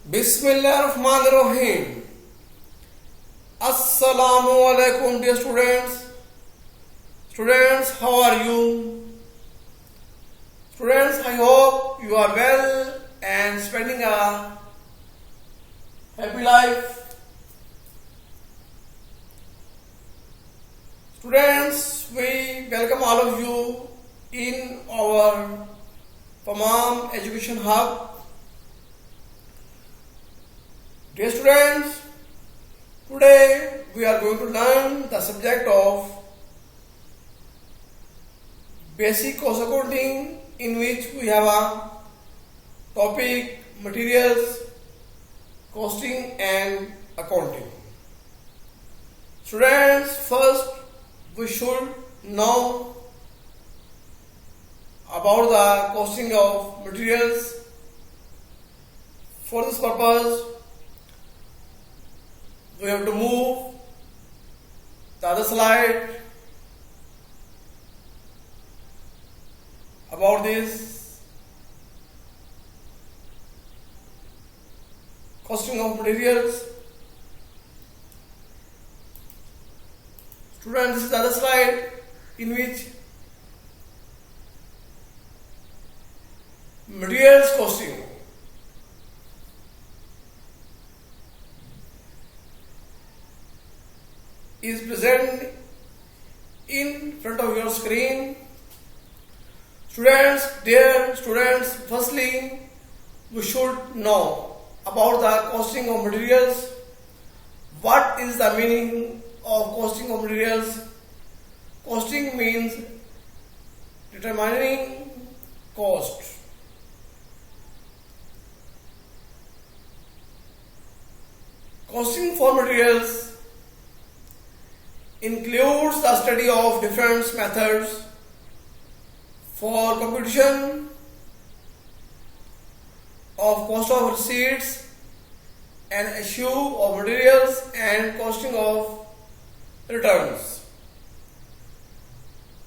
Bismillahirrahmanirrahim. Assalamu alaikum, dear students. Students, how are you? Students, I hope you are well and spending a happy life. Students, we welcome all of you in our Tamam Education Hub. Dear students, today we are going to learn the subject of basic cost accounting, in which we have a topic materials, costing and accounting. Students, first we should know about the costing of materials. For this purpose, we have to move the other slide about this costing of materials. Students, this is the other slide in which materials costing. Is present in front of your screen. Students, dear students, firstly we should know about the costing of materials. What is the meaning of costing of materials? Costing means determining cost. Costing for materials includes the study of different methods for computation of cost of receipts and issue of materials and costing of returns.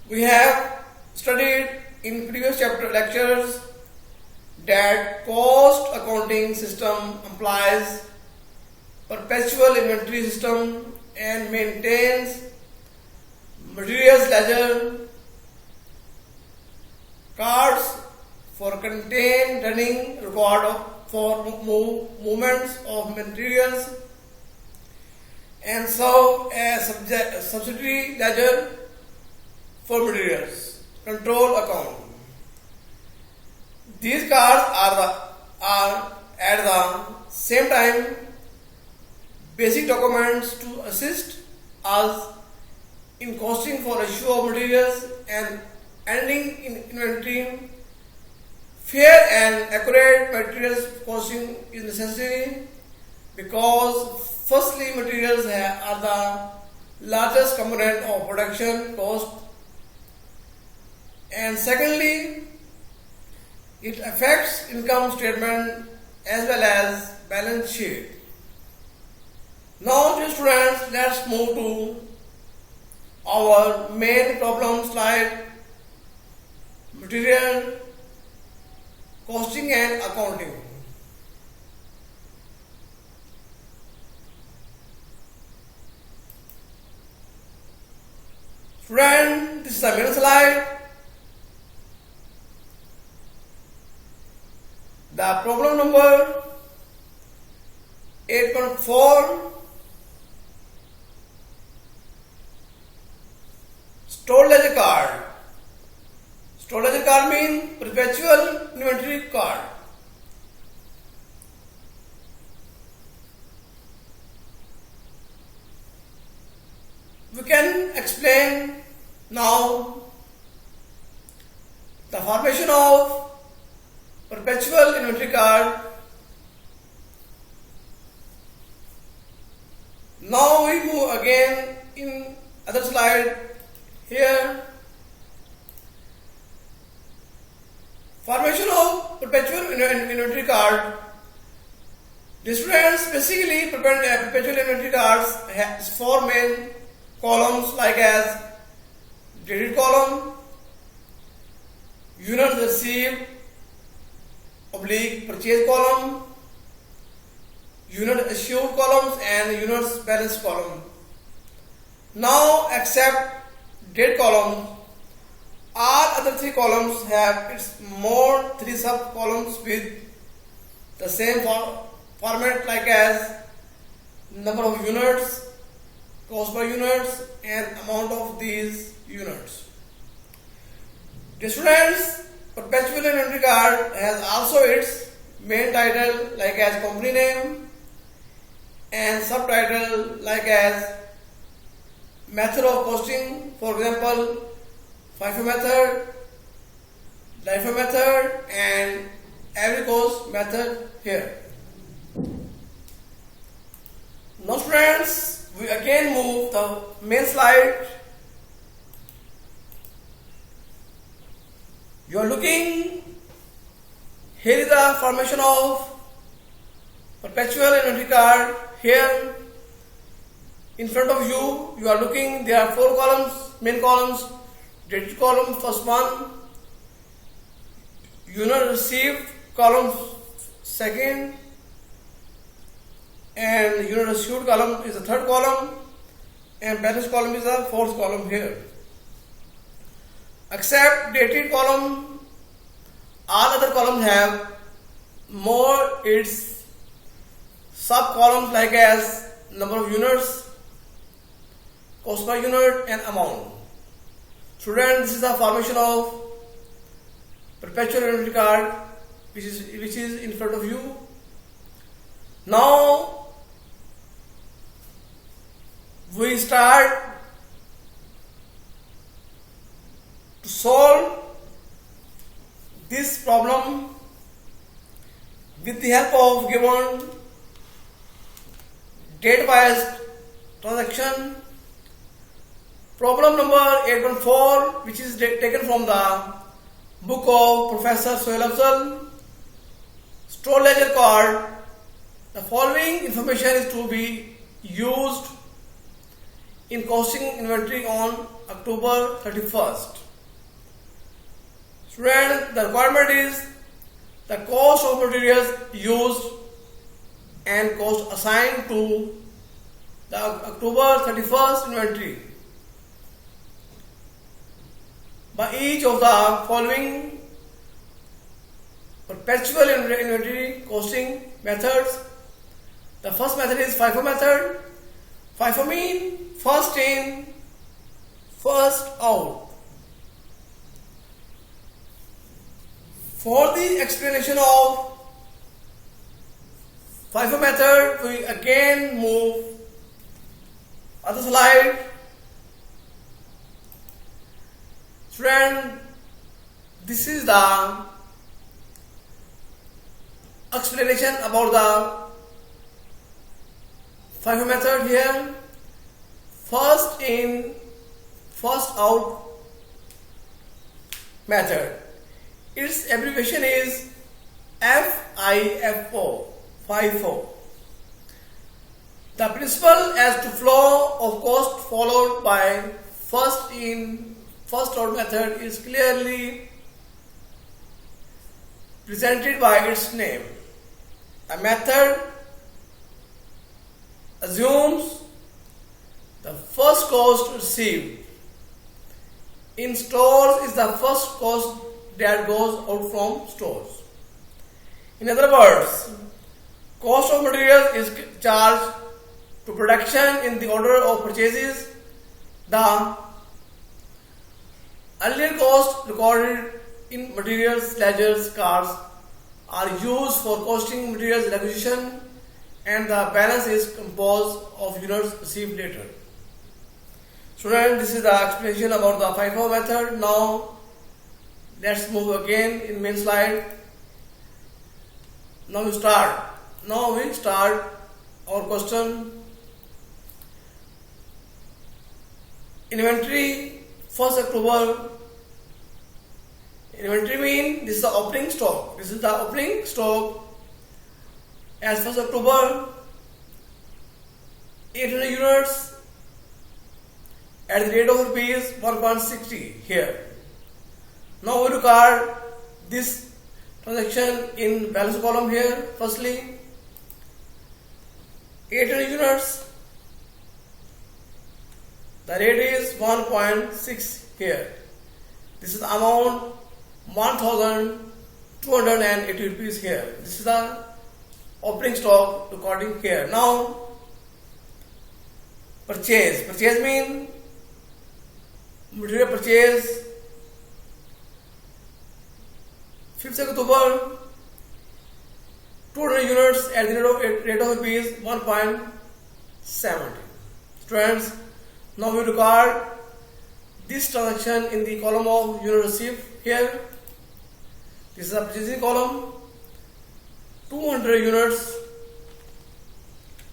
We have studied in previous chapter lectures that cost accounting system applies perpetual inventory system and maintains materials ledger, cards for contain running record for movements of materials, and serve as subsidiary ledger for materials control account. These cards are at the same time basic documents to assist us in costing for issue of materials and ending in inventory. Fair and accurate materials costing is necessary because firstly materials are the largest component of production cost, and secondly it affects income statement as well as balance sheet. Now, dear students, let's move to our main problem slide, material costing and accounting. Student, this is the main slide. The problem number 8.4. Stored ledger card. Stored ledger card means perpetual inventory card. We can explain now the formation of perpetual inventory card. Now we move again in other slide. Here, formation of perpetual inventory card. The students basically perpetual inventory cards has four main columns like as credit column, units received oblique purchase column, unit assured columns and units balance column. Now except date column, all other three columns have its more three sub columns with the same format like as number of units, cost per units and amount of these units. Dear students, perpetual inventory card has also its main title like as company name and subtitle like as method of costing, for example FIFO method, LIFO method and every cost method here. Now friends, we again move the main slide. You are looking, here is the formation of perpetual inventory card. Here in front of you, you are looking, there are four columns, main columns, dated column, first one, unit received column, second, and unit assured column is the third column, and balance column is the fourth column here. Except dated column, all other columns have more its sub columns like as number of units, cost per unit and amount. Students, this is the formation of perpetual inventory card which is in front of you. Now we start to solve this problem with the help of given date biased transaction. Problem number 814, which is taken from the book of Professor Sohail Afzal, Store Ledger Card. The following information is to be used in costing inventory on October 31st. Students, the requirement is the cost of materials used and cost assigned to the October 31st inventory by each of the following perpetual inventory costing methods. The first method is FIFO method. FIFO means first in, first out. For the explanation of FIFO method, we again move other slide. Friend, this is the explanation about the FIFO method here. First in, first out method. Its abbreviation is FIFO, FIFO. The principle as to flow of cost followed by first in, first out method is clearly presented by its name. A method assumes the first cost received in stores is the first cost that goes out from stores. In other words, cost of materials is charged to production in the order of purchases. The earlier cost recorded in materials ledgers cards are used for costing materials acquisition, and the balance is composed of units received later. Students, this is the explanation about the FIFO method. Now let's move again in main slide. Now we start our question. Inventory 1st October. Inventory means this is the opening stock. This is the opening stock as 1st October, 800 units at the rate of rupees 1.60 here. Now we record this transaction in balance column here. Firstly, 800 units. The rate is 1.6 here. This is the amount 1280 rupees here. This is the opening stock recording here. Now purchase. Purchase means material purchase 5th October 200 units at the rate of rupees 1.70. Students, now we record this transaction in the column of unit received here. This is a purchasing column. 200 units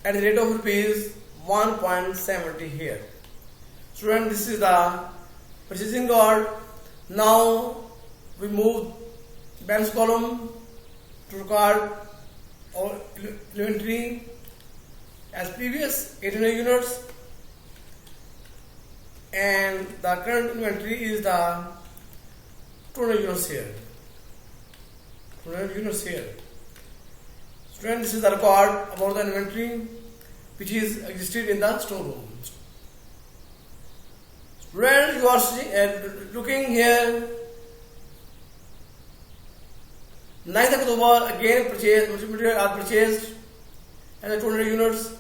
at the rate of rupees 1.70 here. Student, this is the purchasing record. Now we move balance column to record our inventory as previous 800 units, and the current inventory is the 200 units here. 200 units here. Student, this is the record about the inventory which is existed in the storeroom. Student, you are looking here. 9th October again material are purchased and the 200 units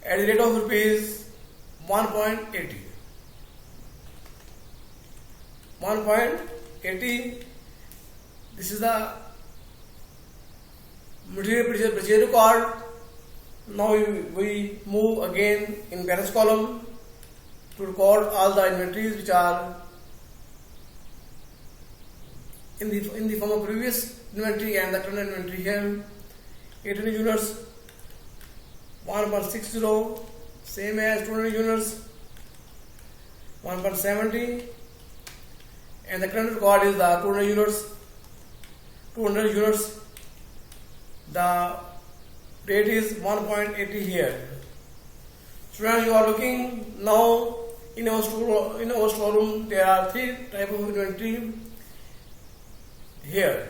at the rate of rupees 1.80. 1.80. This is the material purchase record. Now we move again in balance column to record all the inventories which are in the form of previous inventory and the current inventory here. 800 units 1.60, same as 200 units 1.70, and the current record is the 200 units. 200 units, the rate is 1.80 here. Students, you are looking now in our storeroom. There are 3 types of inventory here.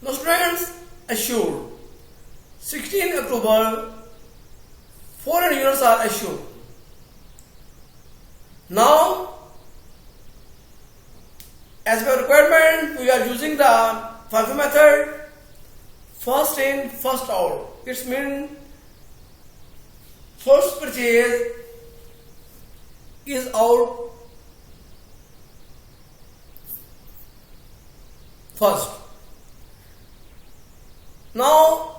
Now students, assured 16 October 400 units are assured. Now as per requirement, we are using the FIFO method, first in, first out. It means first purchase is out first. Now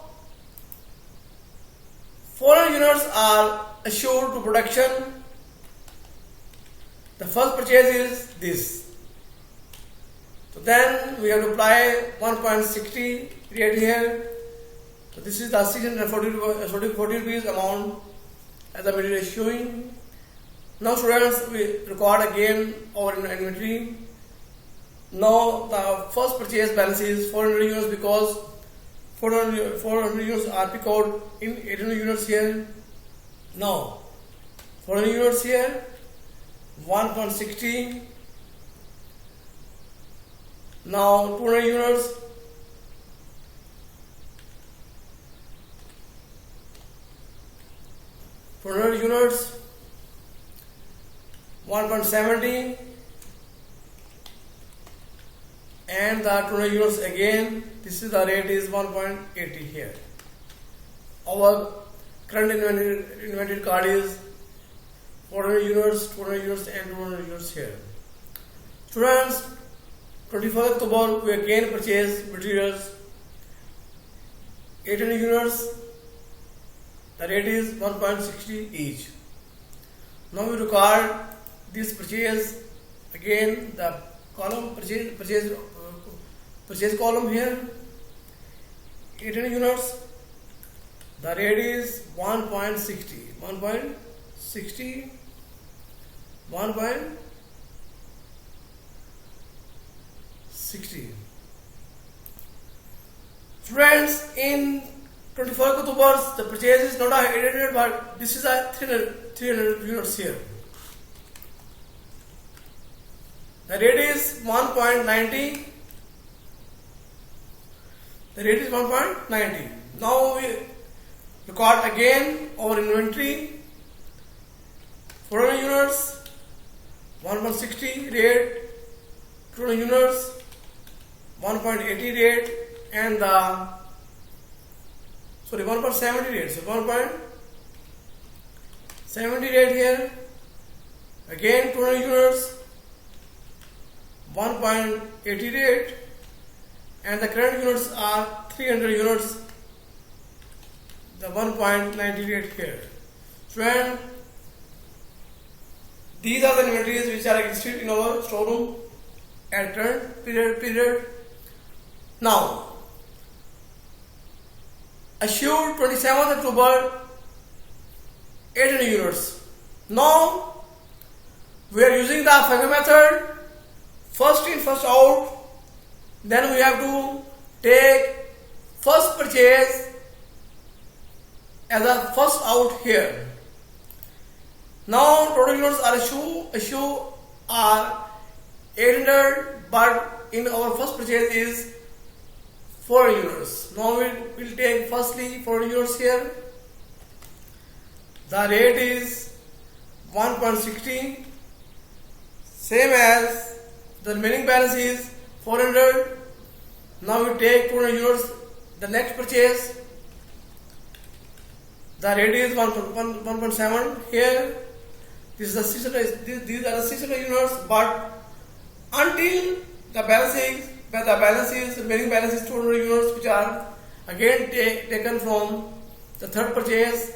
400 units are assured to production. The first purchase is this. So then we have to apply 1.60 rate here. So this is the 640 rupees amount as the material is showing. Now students, we record again our inventory. Now the first purchase balance is 400 units because 400 units are picked out in 800 units here. Now 400 units here, 1.60. Now 200 units, units 1.70, and the 200 units again. This is the rate is 1.80 here. Our current inventory card is 400 units, 200 units, and 200 units here. Students, 24th October we again purchase materials 800 units. The rate is 1.60 each. Now we record this purchase again, the column purchase column here, 800 units. The rate is 1.60. 1.60. Friends, in 24th October the purchase is not 800, but this is a 300 units here. The rate is 1.90. The rate is 1.90. Now we record again our inventory. 400 units, 1.60 rate, 200 units, 1.80 rate, and 1.70 rate. So 1.70 rate here. Again 200 units, 1.80 rate, and the current units are 300 units. The 1.90 rate here. Friend, these are the inventories which are existed in our storeroom at current period. Now, assured 27th October, 800 units. Now, we are using the FIFO method, first in, first out. Then we have to take first purchase as a first out here. Now total units are issue are 800, but in our first purchase is 400 units. Now we will take firstly 400 units here. The rate is 1.60, same as the remaining balance is 400. Now we take 200 units, the next purchase. The rate is 1.7 here. This is the 600, these are the 600 units, but until the balance is remaining balance is 200 units, which are again taken from the third purchase.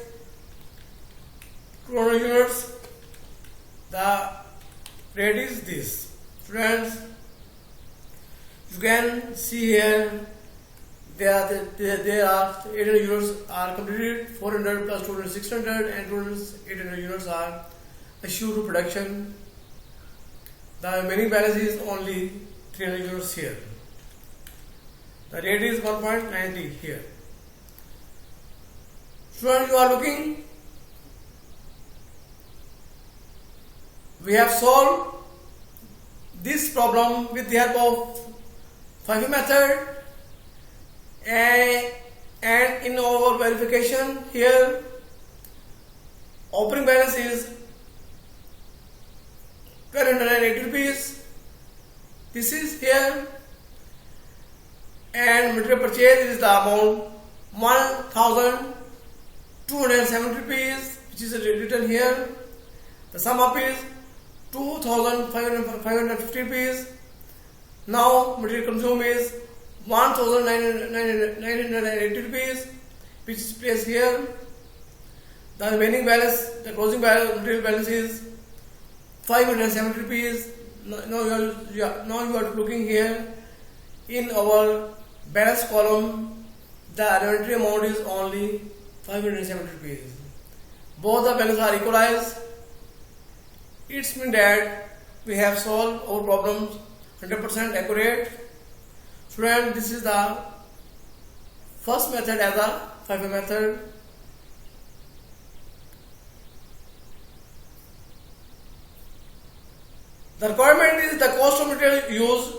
200 units. The rate is this. Friends, you can see here there are 800 units are completed, 400 plus 200 600, and 800 units are assured to production. The remaining balance is only 300 units here. The rate is 1.90 here. So you are looking, we have solved this problem with the help of FIFO method, and in our verification here opening balance is 1,280 rupees. This is here, and material purchase is the amount 1,270 rupees, which is written here. The sum up is 2,550 rupees. Now material consumed is 1,980 rupees, which is placed here. The remaining balance, the closing balance, material balance is 570 rupees. Now you are looking here in our balance column. The inventory amount is only 570 rupees. Both the balances are equalized. It means that we have solved our problems 100% accurate. Student, this is the first method as a FIFO method. The requirement is the cost of material used.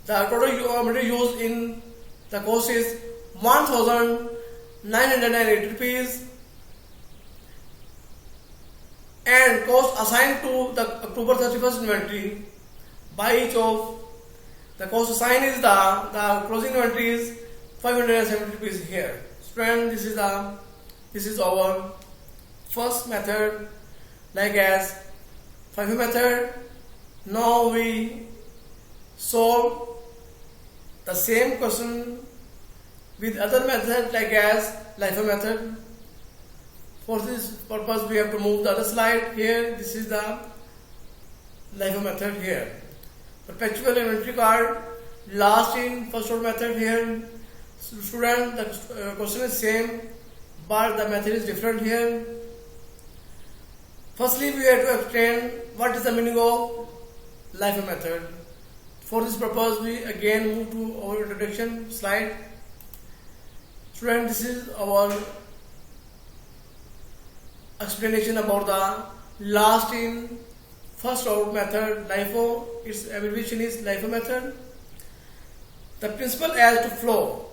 The total material used in the cost is 1,980 rupees, and cost assigned to the October 31st inventory by each of the cost assigned is the closing inventory is 570 rupees here. Student, this is our first method, like as FIFO method. Now we solve the same question with other method, like as LIFO method. For this purpose, we have to move the other slide here. This is the LIFO method here. Perpetual inventory card, last in, first out method here. Student, the question is same, but the method is different here. Firstly, we have to explain what is the meaning of LIFO method. For this purpose, we again move to our introduction slide. Student, this is our explanation about the last in, first out method, LIFO. Its abbreviation is LIFO method. The principle as to flow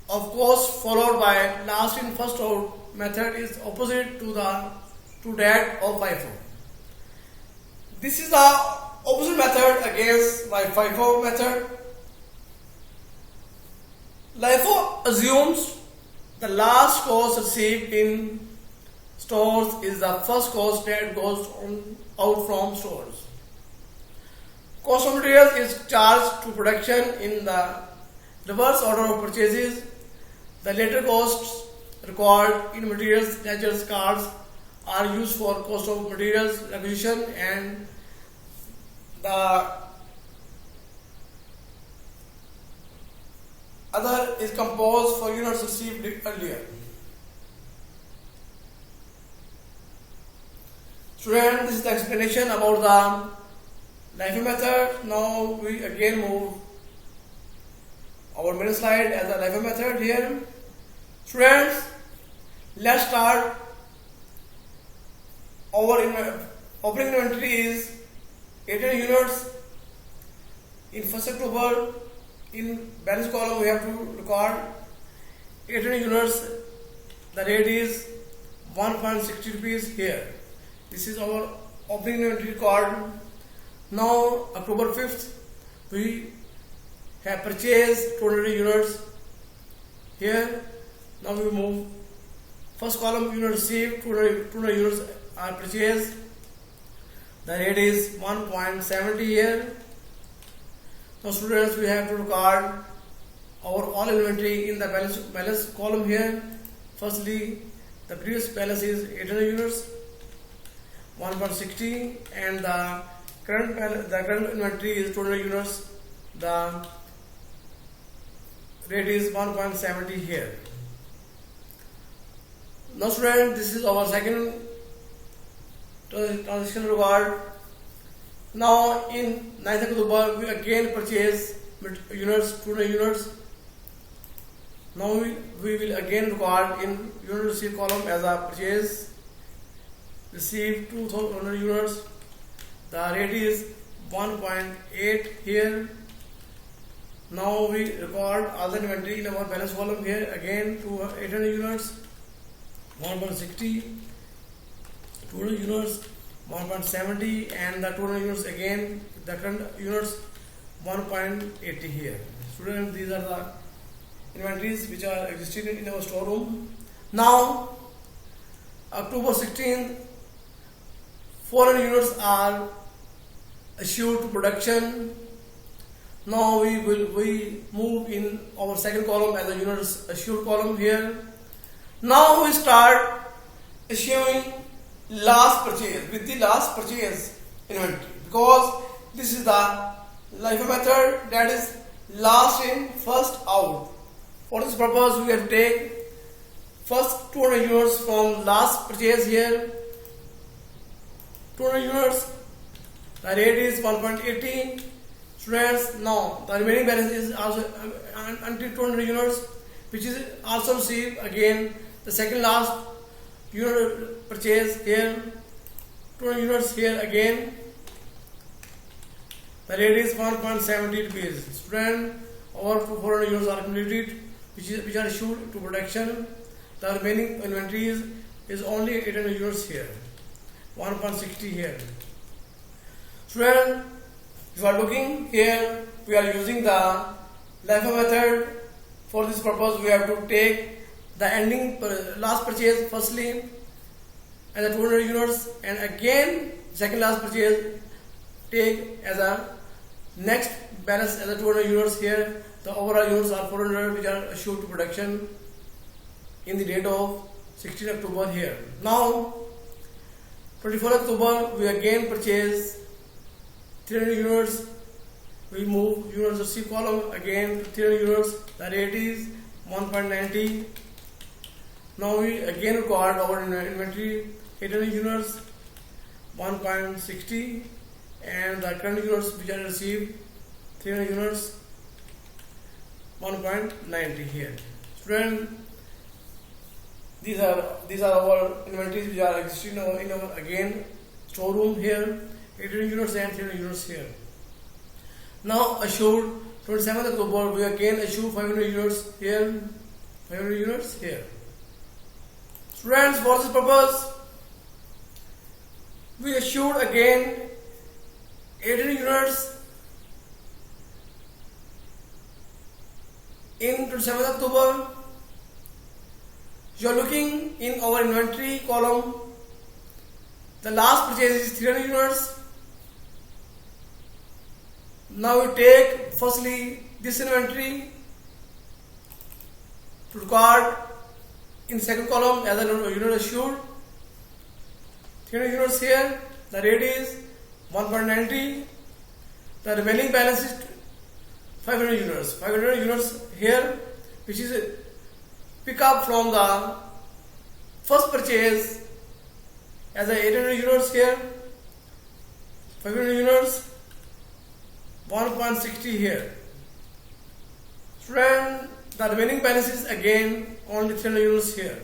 of cost followed by last in first out method is opposite to that of FIFO. This is the opposite method against my FIFO method. LIFO assumes the last cost received in stores is the first cost that goes out from stores. Cost of materials is charged to production in the reverse order of purchases. The later costs required in materials ledger cards are used for cost of materials acquisition, and the other is composed for units received earlier. Student, this is the explanation about the LIFO method. Now we again move our main slide as a LIFO method here. Students, let's start. Our opening inventory is 18 units. In 1st October, in balance column we have to record 18 units. The rate is 1.60 rupees here. This is our opening inventory record. Now October 5th we have purchased 200 units here. Now we move first column, unit received, 200 units are purchased. The rate is 1.70 here. Now students, we have to record our all inventory in the balance column here. Firstly, the previous balance is 800 units, 1.60, and the current inventory is 200 units. The rate is 1.70 here. Now student, this is our second transaction record. Now in 9th October we again purchase units, 200 units. Now we will again record in unit received column as a purchase received 200 units. The rate is 1.8 here. Now we record other inventory in our balance column here again to 800 units, 1.60, 200 units, 1.70, and the 200 units again, the current units 1.80 here. Students, these are the inventories which are existing in our storeroom. Now October 16th, 400 units are issued to production. Now we move in our second column as a units issued column here. Now we start issuing last purchase with the last purchase inventory, because this is the LIFO method, that is last in first out. For this purpose we have to take first 200 units from last purchase here, 200 units, the rate is 1.80. Students, now the remaining balance is also until 200 units, which is also received again the second last unit purchase here, 200 units here again. The rate is 1.70 rupees. Student, over 400 units are completed, which are issued to production. The remaining inventory is only 800 units here, 1.60 here. Student, if you are looking here, we are using the LIFO method. For this purpose, we have to take the ending last purchase firstly as a 200 units, and again second last purchase take as a next balance as a 200 units here. The overall units are 400, which are issued to production in the date of 16 October here. Now 24 October we again purchase 300 units. We move units received column again 300 units. The rate is 1.90. Now we again record our inventory 800 units, 1.60, and the current units which are received 300 units, 1.90 here. Student, these are our inventories which are existing in our again storeroom here, 800 units and 300 units here. Now assured 27th October, we again issue 500 units here, 500 units here. Students, for this purpose, we issued again 800 units in 27th October. You are looking in our inventory column. The last purchase is 300 units. Now we take firstly this inventory to record in second column as a unit issued. 300 units here. The rate is 1.90. The remaining balance is 500 units. 500 units here, which is a pick up from the first purchase as a 800 units here. 500 units. 1.60 here. Student, the remaining balance is again only 300 units here.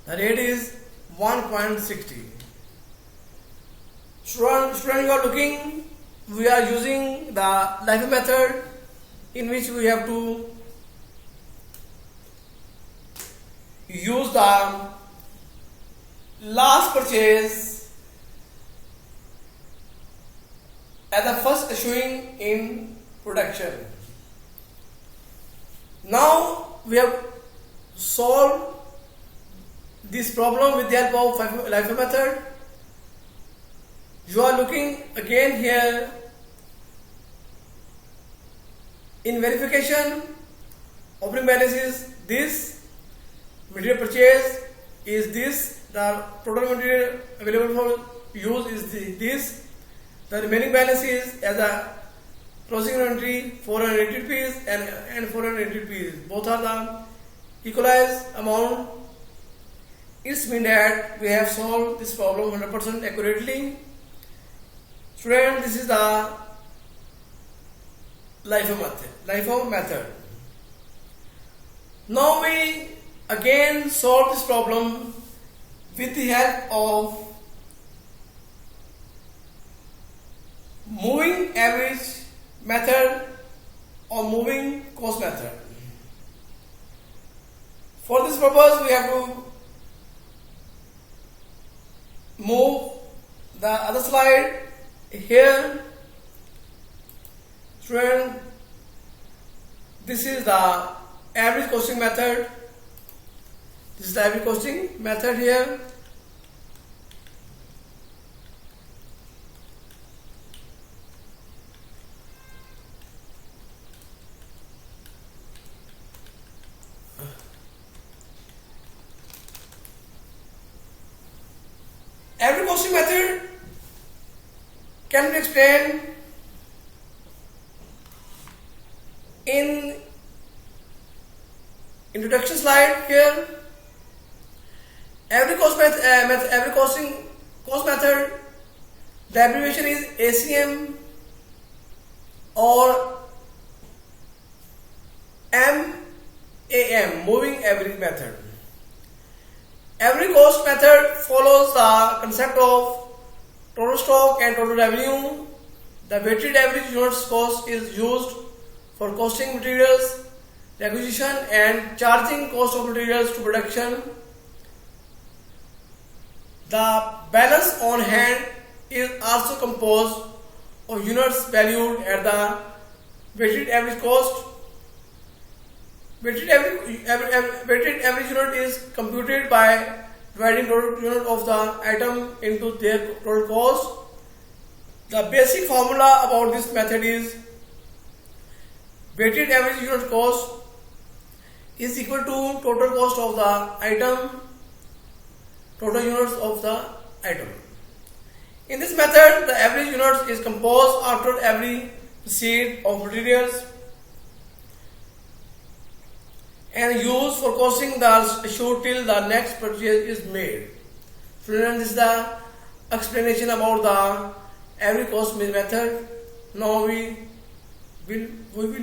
The rate is 1.60. Student, you are looking, we are using the LIFO method in which we have to use the last purchase as the first issuing in production. Now we have solved this problem with the help of LIFO method. You are looking again here in verification. Opening balance is this, material purchase is this, the total material available for use is this. The remaining balance is as a closing inventory 480 rupees and 480 rupees. Both are the equalized amount. It means that we have solved this problem 100% accurately. Student, this is the LIFO method. Now we again solve this problem with the help of moving average method or moving cost method. For this purpose, we have to move the other slide here. Student, this is the average costing method. This is the average costing method here. Average costing method can be explained in introduction slide here. Average cost method, the abbreviation is ACM or MAM, moving average method. Average cost method follows the concept of total stock and total revenue. The weighted average units cost is used for costing materials, acquisition and charging cost of materials to production. The balance on hand is also composed of units valued at the weighted average cost. Weighted average unit is computed by dividing total unit of the item into their total cost. The basic formula about this method is weighted average unit cost is equal to total cost of the item, total units of the item. In this method, the average units is composed after every receipt of materials and used for costing the issue till the next purchase is made. Students, this is the explanation about the average cost method. Now we will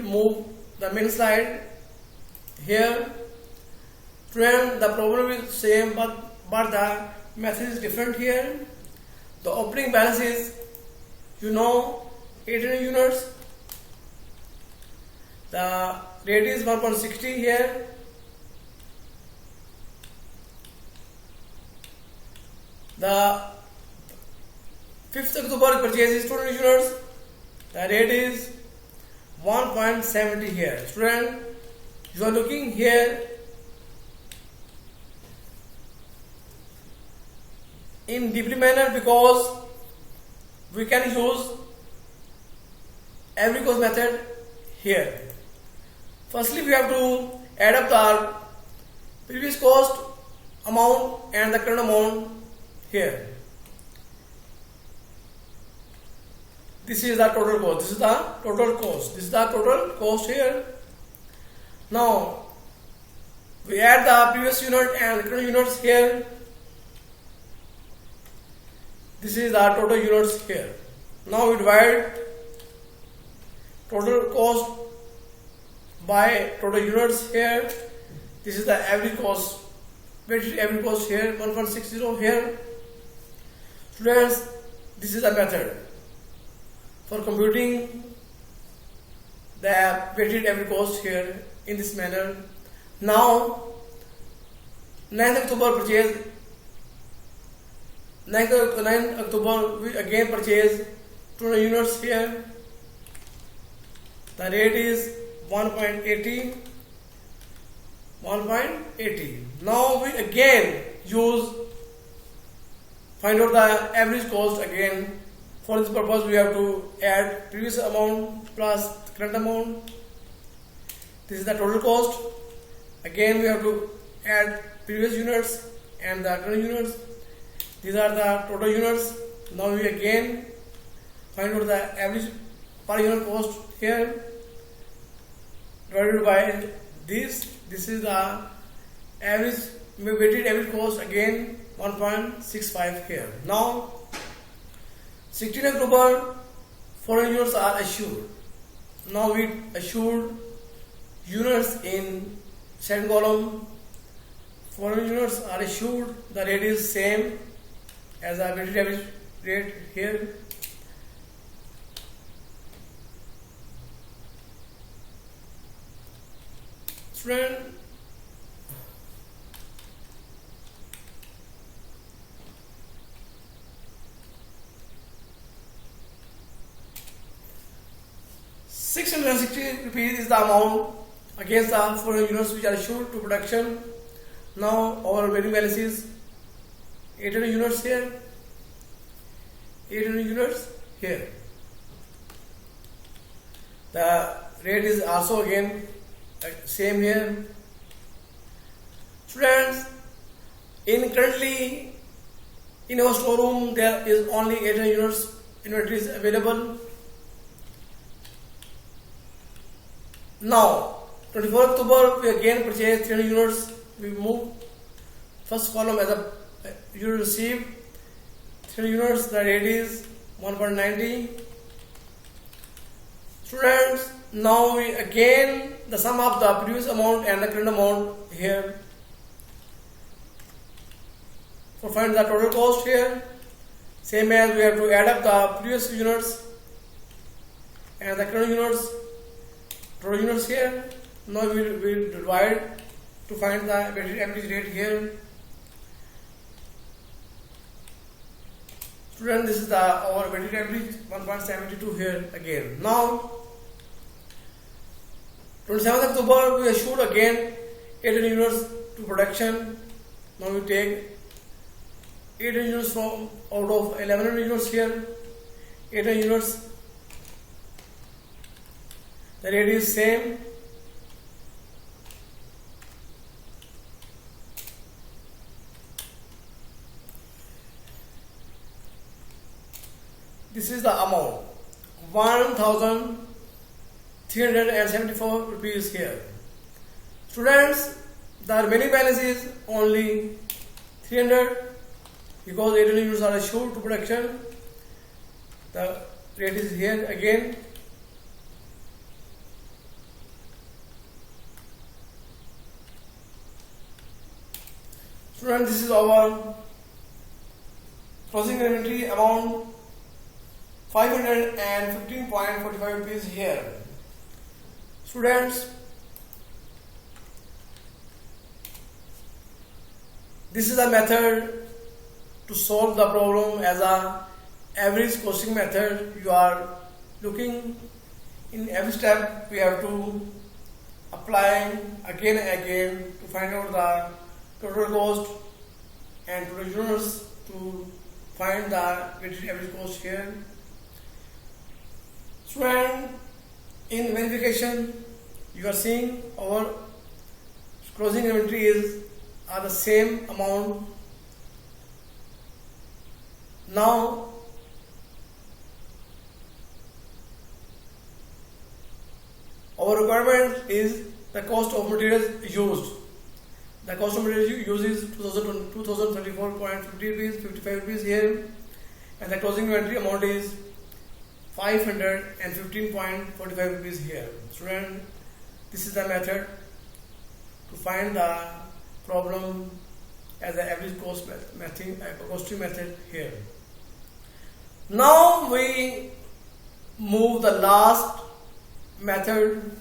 move the main slide here. Students, the problem is same but the method is different here. The opening balance is 800 units. The rate is 1.60 here. The 5th October purchase is 200 units. The rate is 1.70 here. Student, you are looking here in deeply manner because we can use every cost method here. Firstly, we have to add up the previous cost amount and the current amount here. This is the total cost. This is the total cost. This is the total cost here. Now we add the previous unit and the current units here. This is the total units here. Now we divide total cost by total units here. This is the average cost, weighted average cost here, 1.60 here. Students, this is the method for computing the weighted average cost here in this manner. Now 9th October purchase. 9th October we again purchase 200 units here. The rate is 1.80. Now we again find out the average cost again. For this purpose we have to add previous amount plus current amount. This is the total cost. Again we have to add previous units and the current units. These are the total units. Now we again find out the average per unit cost here divided by this. This is the average weighted average cost, again 1.65 here. Now 16th October 400 units are assured. Now we assured units in second column. 400 units are assured. The rate is same as the weighted average rate here. Student, ₹660 is the amount against the 400 units which are issued to production. Now our remaining balance is 800 units here, 800 units here. The rate is also again same here. Students, currently in our storeroom there is only 800 units inventory is available. Now 24th October we again purchase 300 units. We move first column as a unit received 300 units. The rate is 1.90. Students, now we again the sum of the previous amount and the current amount here. For find the total cost here, same as we have to add up the previous units and the current units, total units here. Now we will divide to find the weighted average rate here. Student, this is our weighted average 1.72 here again. Now 27th October we assured again 800 units to production. Now we take 800 units from out of 1100 units here. 800 units. The rate is same. This is the amount, 1,374 rupees here. Students, the remaining balance is only 300 because 800 units are assured to production. The rate is here again. Students, this is our closing inventory amount 515.45 rupees here. Students, this is a method to solve the problem as a average costing method. You are looking in every step we have to apply again and again to find out the total cost and total units to find the weighted average cost here. Student, in verification you are seeing our closing inventory are the same amount. Now our requirement is the cost of materials used. The cost of materials used is 2024.50 rupees, 55 rupees here, and the closing inventory amount is 515.45 rupees here. Student, this is the method to find the problem as the average cost method, costing method here. Now we move the last method.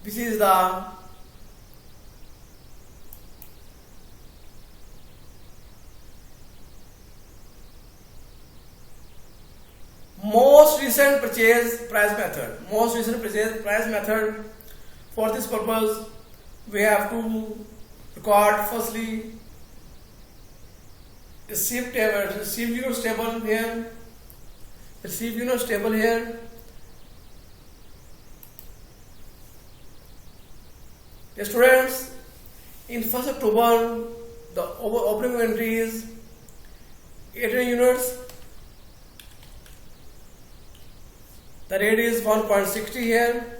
This is the most recent purchase price method. Most recent purchase price method. For this purpose, we have to record firstly receive units table here. Receive units table here. The students, in 1st October, the opening inventory is 18 units. The rate is 1.60 here.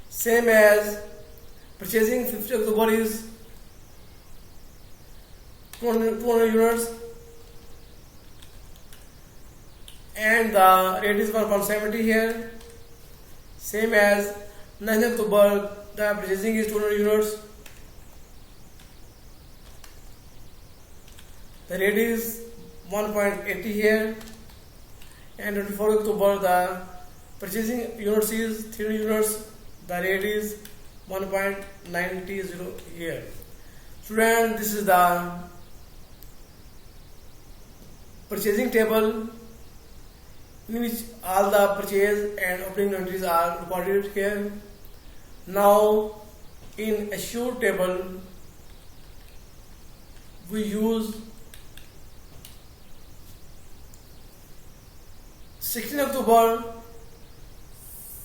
Same as purchasing 50th October is 200 units. And the rate is 1.70 here. Same as 9th October, the purchasing is 200 units. The rate is 1.80 here. And 24th October, the purchasing units is 300 units. The rate is 1.90 here. Student, this is the purchasing table in which all the purchase and opening inventories are recorded here. Now, in assured table, we use 16th October,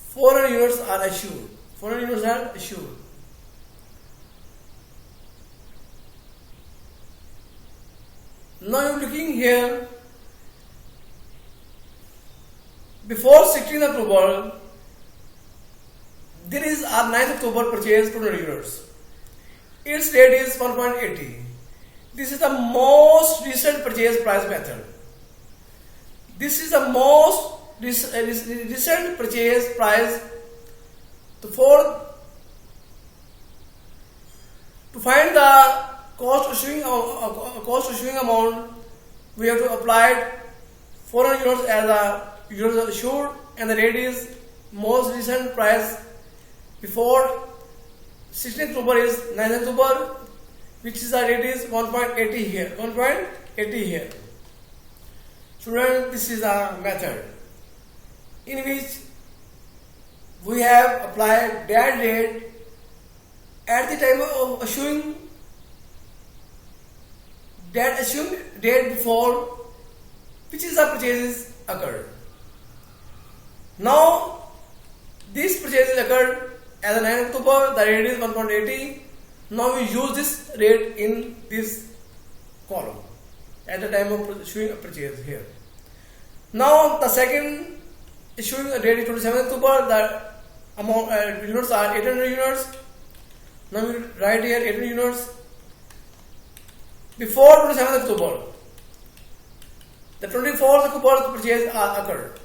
400 units are assured. 400 units are assured. Now you are looking here. Before 16th October, there is a 9th October purchase 200 units. Its rate is 1.80. This is the most recent purchase price method. This is the most recent purchase price. To find the cost issuing amount, we have to apply 400 units as a units assured, and the rate is most recent price before 16th October is 9th October, which is the rate is 1.80 here. 1.80 here. Student, this is a method in which we have applied that rate at the time of assumed date before which is the purchases occurred. Now these purchases occurred as a 9th October, the rate is 1.80. Now we use this rate in this column at the time of issuing a purchase here. Now the second issuing date is 27th October, the amount units are 800 units. Now we write here 800 units. Before 27th October, the 24th October purchase occurred.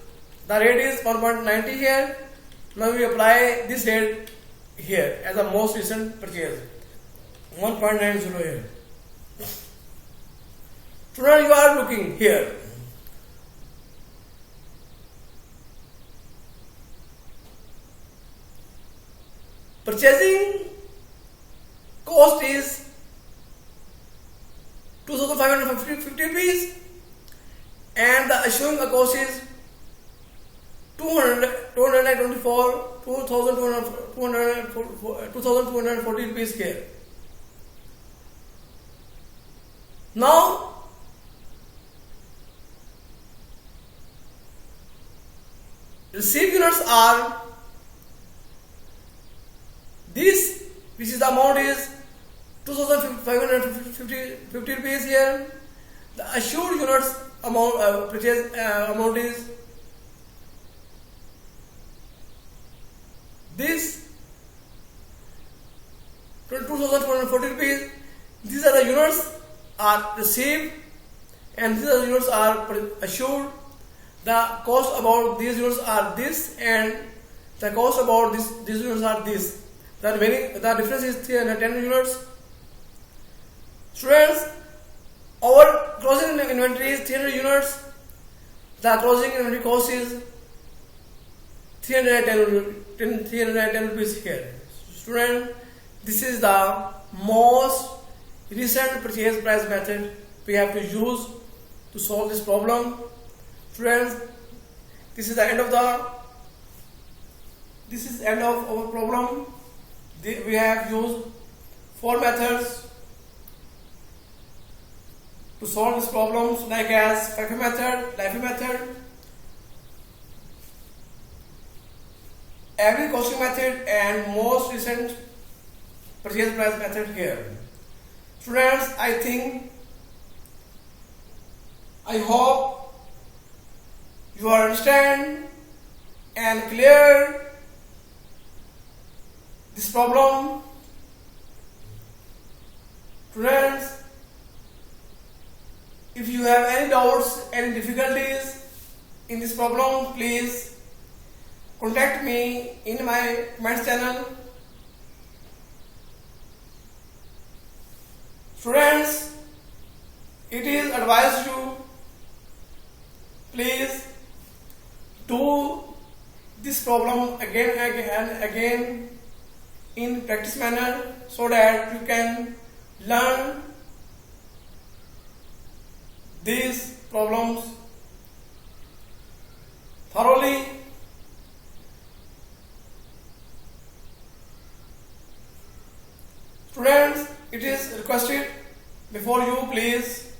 The rate is 1.90 here. Now we apply this rate here as the most recent purchase, 1.90 here. So now you are looking here. purchasing cost is 2,550 rupees and the assuring cost is 2,240 rupees here. Now received units are this, which is the amount is 2,550 rupees here. The assured units amount purchase amount is this 2,240 rupees. These are the units are received and these are the units are assured. The cost about these units are this and the cost about these units are this. The difference is 310 units. Students, our closing inventory is 300 units. The closing inventory cost is 310 rupees here. Student, this is the most recent purchase price method we have to use to solve this problem. Students, this is the end of our problem. We have used 4 methods to solve these problems, like as FIFO method, LIFO method, average costing method, and most recent purchase price method here. Students, I hope you understand and clear this problem. Students, if you have any doubts, any difficulties in this problem, please contact me in my comments channel. Students, it is advised you, please do this problem again and again in practice manner so that you can learn these problems thoroughly. Students, it is requested before you, please,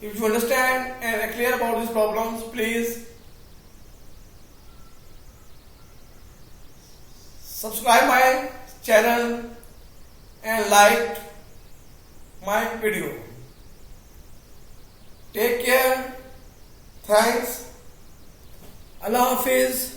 if you understand and are clear about these problems, please subscribe my channel and like my video. Take care. Thanks. Allah Hafiz.